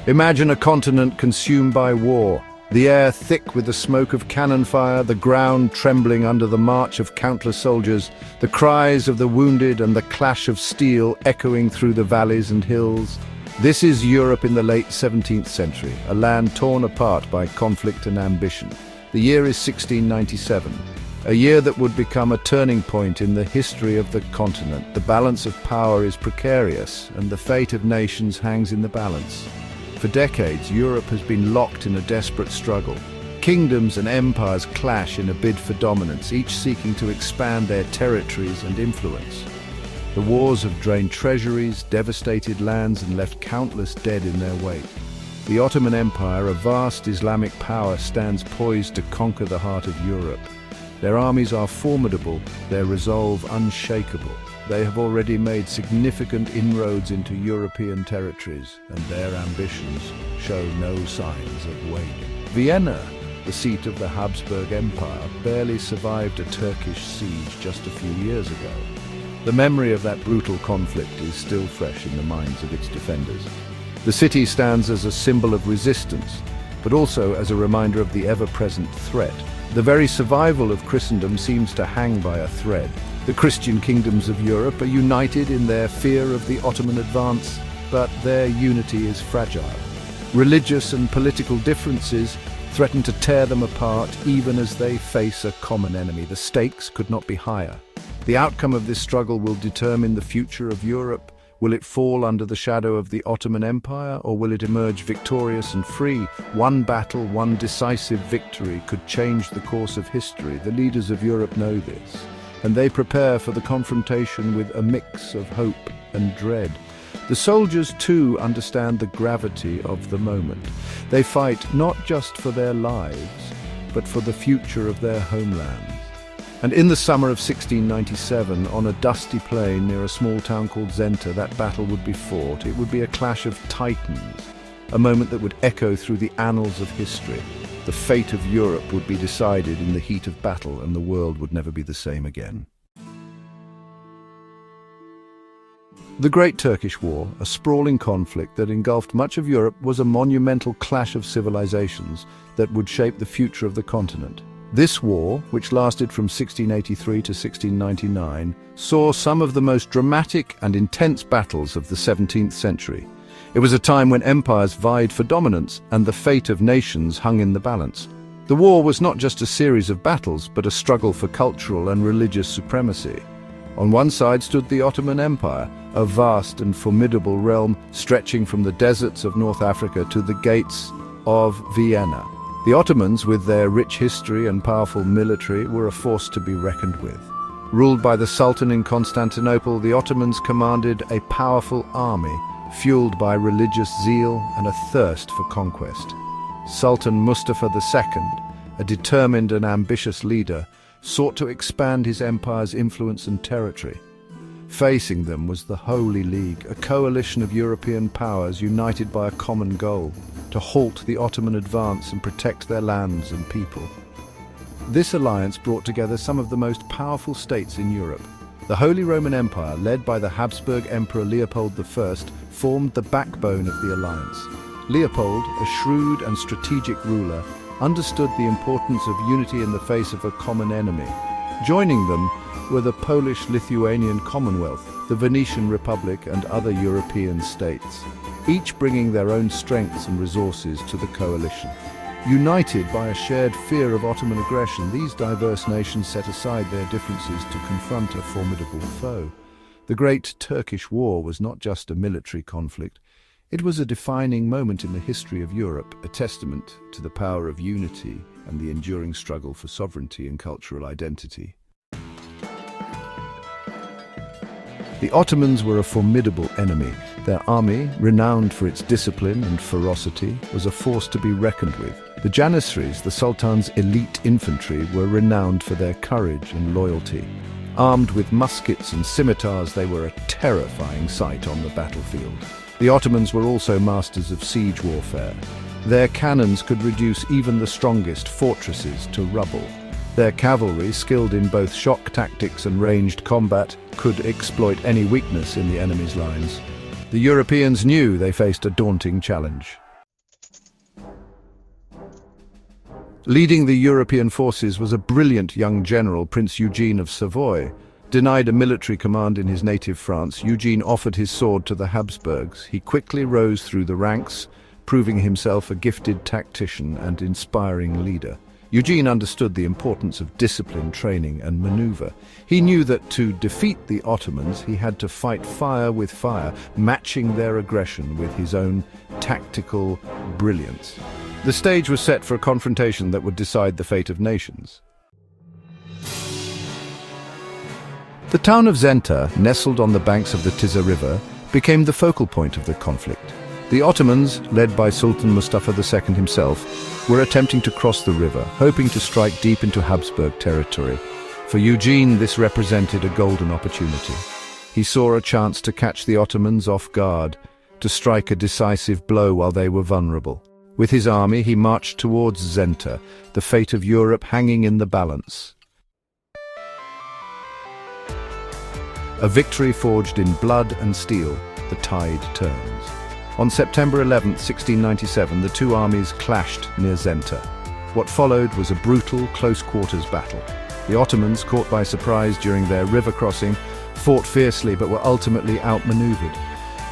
Imagine a continent consumed by war, the air thick with the smoke of cannon fire, the ground trembling under the march of countless soldiers, the cries of the wounded and the clash of steel echoing through the valleys and hills. This is Europe in the late 17th century, a land torn apart by conflict and ambition. The year is 1697, a year that would become a turning point in the history of the continent. The balance of power is precarious, and the fate of nations hangs in the balance. For decades, Europe has been locked in a desperate struggle. Kingdoms and empires clash in a bid for dominance, each seeking to expand their territories and influence. The wars have drained treasuries, devastated lands, and left countless dead in their wake. The Ottoman Empire, a vast Islamic power, stands poised to conquer the heart of Europe. Their armies are formidable, their resolve unshakable. They have already made significant inroads into European territories, and their ambitions show no signs of waning. Vienna, the seat of the Habsburg Empire, barely survived a Turkish siege just a few years ago. The memory of that brutal conflict is still fresh in the minds of its defenders. The city stands as a symbol of resistance, but also as a reminder of the ever-present threat. The very survival of Christendom seems to hang by a thread. The Christian kingdoms of Europe are united in their fear of the Ottoman advance, but their unity is fragile. Religious and political differences threaten to tear them apart even as they face a common enemy. The stakes could not be higher. The outcome of this struggle will determine the future of Europe. Will it fall under the shadow of the Ottoman Empire, or will it emerge victorious and free? One battle, one decisive victory could change the course of history. The leaders of Europe know this, and they prepare for the confrontation with a mix of hope and dread. The soldiers, too, understand the gravity of the moment. They fight not just for their lives, but for the future of their homelands. And in the summer of 1697, on a dusty plain near a small town called Zenta, that battle would be fought. It would be a clash of titans, a moment that would echo through the annals of history. The fate of Europe would be decided in the heat of battle, and the world would never be the same again. The Great Turkish War, a sprawling conflict that engulfed much of Europe, was a monumental clash of civilizations that would shape the future of the continent. This war, which lasted from 1683 to 1699, saw some of the most dramatic and intense battles of the 17th century. It was a time when empires vied for dominance and the fate of nations hung in the balance. The war was not just a series of battles, but a struggle for cultural and religious supremacy. On one side stood the Ottoman Empire, a vast and formidable realm stretching from the deserts of North Africa to the gates of Vienna. The Ottomans, with their rich history and powerful military, were a force to be reckoned with. Ruled by the Sultan in Constantinople, the Ottomans commanded a powerful army, fueled by religious zeal and a thirst for conquest. Sultan Mustafa II, a determined and ambitious leader, sought to expand his empire's influence and territory. Facing them was the Holy League, a coalition of European powers united by a common goal: to halt the Ottoman advance and protect their lands and people. This alliance brought together some of the most powerful states in Europe. The Holy Roman Empire, led by the Habsburg Emperor Leopold I, formed the backbone of the alliance. Leopold, a shrewd and strategic ruler, understood the importance of unity in the face of a common enemy. Joining them were the Polish-Lithuanian Commonwealth, the Venetian Republic, and other European states, each bringing their own strengths and resources to the coalition. United by a shared fear of Ottoman aggression, these diverse nations set aside their differences to confront a formidable foe. The Great Turkish War was not just a military conflict. It was a defining moment in the history of Europe, a testament to the power of unity and the enduring struggle for sovereignty and cultural identity. The Ottomans were a formidable enemy. Their army, renowned for its discipline and ferocity, was a force to be reckoned with. The Janissaries, the Sultan's elite infantry, were renowned for their courage and loyalty. Armed with muskets and scimitars, they were a terrifying sight on the battlefield. The Ottomans were also masters of siege warfare. Their cannons could reduce even the strongest fortresses to rubble. Their cavalry, skilled in both shock tactics and ranged combat, could exploit any weakness in the enemy's lines. The Europeans knew they faced a daunting challenge. Leading the European forces was a brilliant young general, Prince Eugene of Savoy. Denied a military command in his native France, Eugene offered his sword to the Habsburgs. He quickly rose through the ranks, proving himself a gifted tactician and inspiring leader. Eugene understood the importance of discipline, training, and maneuver. He knew that to defeat the Ottomans, he had to fight fire with fire, matching their aggression with his own tactical brilliance. The stage was set for a confrontation that would decide the fate of nations. The town of Zenta, nestled on the banks of the Tisza River, became the focal point of the conflict. The Ottomans, led by Sultan Mustafa II himself, were attempting to cross the river, hoping to strike deep into Habsburg territory. For Eugene, this represented a golden opportunity. He saw a chance to catch the Ottomans off guard, to strike a decisive blow while they were vulnerable. With his army, he marched towards Zenta, the fate of Europe hanging in the balance. A victory forged in blood and steel, the tide turns. On September 11, 1697, the two armies clashed near Zenta. What followed was a brutal, close-quarters battle. The Ottomans, caught by surprise during their river crossing, fought fiercely but were ultimately outmaneuvered.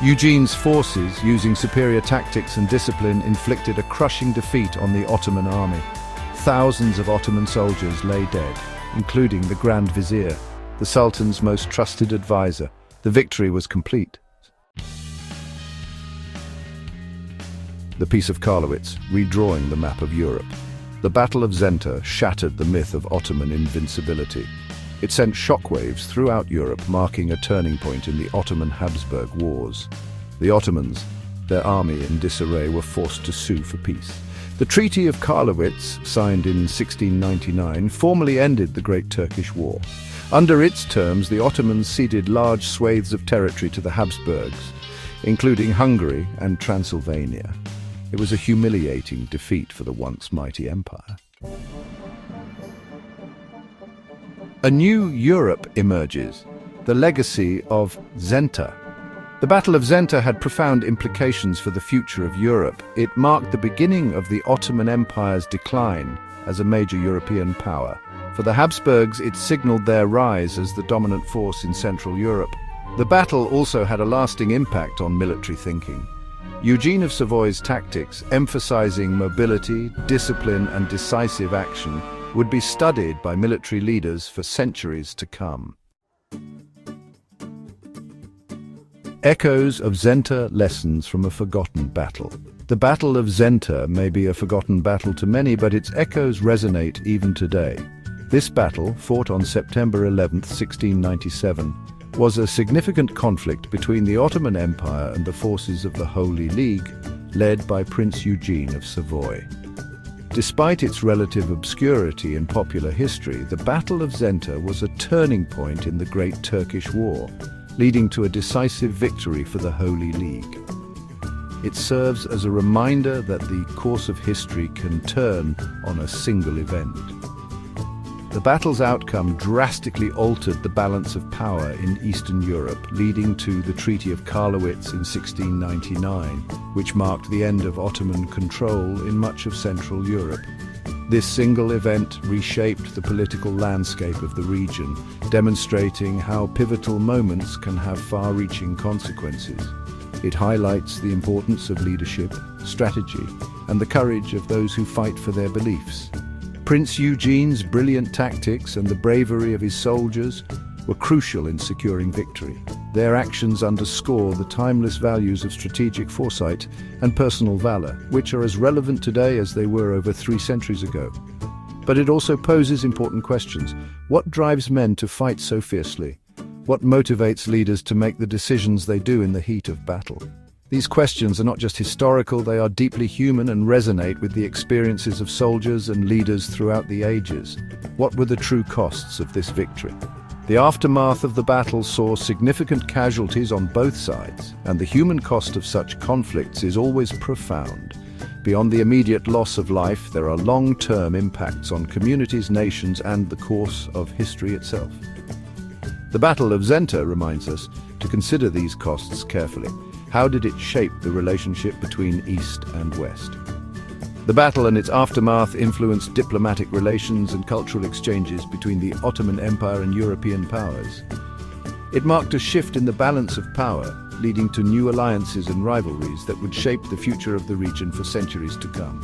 Eugene's forces, using superior tactics and discipline, inflicted a crushing defeat on the Ottoman army. Thousands of Ottoman soldiers lay dead, including the Grand Vizier, the Sultan's most trusted advisor. The victory was complete. The Peace of Karlowitz, redrawing the map of Europe. The Battle of Zenta shattered the myth of Ottoman invincibility. It sent shockwaves throughout Europe, marking a turning point in the Ottoman-Habsburg wars. The Ottomans, their army in disarray, were forced to sue for peace. The Treaty of Karlowitz, signed in 1699, formally ended the Great Turkish War. Under its terms, the Ottomans ceded large swathes of territory to the Habsburgs, including Hungary and Transylvania. It was a humiliating defeat for the once mighty empire. A new Europe emerges, the legacy of Zenta. The Battle of Zenta had profound implications for the future of Europe. It marked the beginning of the Ottoman Empire's decline as a major European power. For the Habsburgs, it signaled their rise as the dominant force in Central Europe. The battle also had a lasting impact on military thinking. Eugene of Savoy's tactics, emphasizing mobility, discipline, and decisive action, would be studied by military leaders for centuries to come. Echoes of Zenta, lessons from a forgotten battle. The Battle of Zenta may be a forgotten battle to many, but its echoes resonate even today. This battle, fought on September 11, 1697, was a significant conflict between the Ottoman Empire and the forces of the Holy League, led by Prince Eugene of Savoy. Despite its relative obscurity in popular history, the Battle of Zenta was a turning point in the Great Turkish War, leading to a decisive victory for the Holy League. It serves as a reminder that the course of history can turn on a single event. The battle's outcome drastically altered the balance of power in Eastern Europe, leading to the Treaty of Karlowitz in 1699, which marked the end of Ottoman control in much of Central Europe. This single event reshaped the political landscape of the region, demonstrating how pivotal moments can have far-reaching consequences. It highlights the importance of leadership, strategy, and the courage of those who fight for their beliefs. Prince Eugene's brilliant tactics and the bravery of his soldiers were crucial in securing victory. Their actions underscore the timeless values of strategic foresight and personal valor, which are as relevant today as they were over 3 centuries ago. But it also poses important questions. What drives men to fight so fiercely? What motivates leaders to make the decisions they do in the heat of battle? These questions are not just historical, they are deeply human and resonate with the experiences of soldiers and leaders throughout the ages. What were the true costs of this victory? The aftermath of the battle saw significant casualties on both sides, and the human cost of such conflicts is always profound. Beyond the immediate loss of life, there are long-term impacts on communities, nations, and the course of history itself. The Battle of Zenta reminds us to consider these costs carefully. How did it shape the relationship between East and West? The battle and its aftermath influenced diplomatic relations and cultural exchanges between the Ottoman Empire and European powers. It marked a shift in the balance of power, leading to new alliances and rivalries that would shape the future of the region for centuries to come.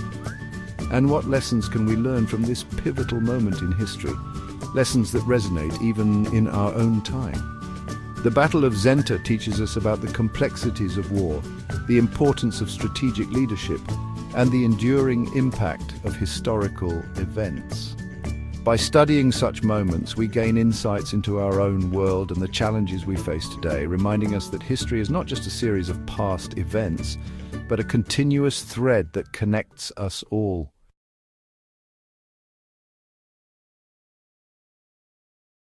And what lessons can we learn from this pivotal moment in history? Lessons that resonate even in our own time. The Battle of Zenta teaches us about the complexities of war, the importance of strategic leadership, and the enduring impact of historical events. By studying such moments, we gain insights into our own world and the challenges we face today, reminding us that history is not just a series of past events, but a continuous thread that connects us all.